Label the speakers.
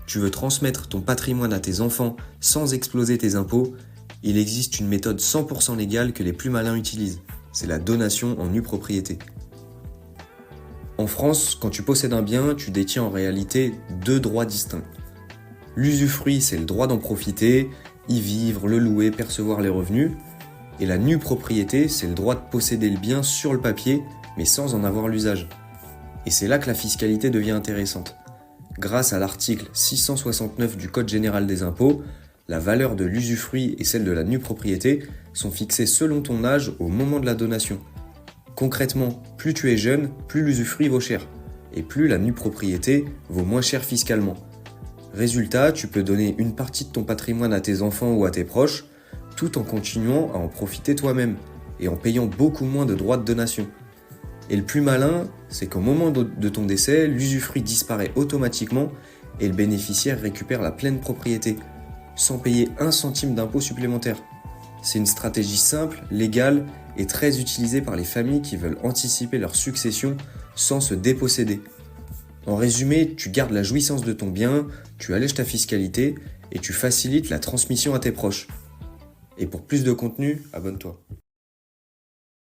Speaker 1: Tu veux transmettre ton patrimoine à tes enfants sans exploser tes impôts? Il existe une méthode 100% légale que les plus malins utilisent. C'est la donation en nue propriété. En France, quand tu possèdes un bien, tu détiens en réalité deux droits distincts. L'usufruit, c'est le droit d'en profiter, y vivre, le louer, percevoir les revenus. Et la nue propriété, c'est le droit de posséder le bien sur le papier, mais sans en avoir l'usage. Et c'est là que la fiscalité devient intéressante. Grâce à l'article 669 du Code général des impôts, la valeur de l'usufruit et celle de la nue propriété sont fixées selon ton âge au moment de la donation. Concrètement, plus tu es jeune, plus l'usufruit vaut cher, et plus la nue propriété vaut moins cher fiscalement. Résultat, tu peux donner une partie de ton patrimoine à tes enfants ou à tes proches, tout en continuant à en profiter toi-même, et en payant beaucoup moins de droits de donation. Et le plus malin, c'est qu'au moment de ton décès, l'usufruit disparaît automatiquement et le bénéficiaire récupère la pleine propriété, sans payer un centime d'impôt supplémentaire. C'est une stratégie simple, légale et très utilisée par les familles qui veulent anticiper leur succession sans se déposséder. En résumé, tu gardes la jouissance de ton bien, tu allèges ta fiscalité et tu facilites la transmission à tes proches. Et pour plus de contenu, abonne-toi.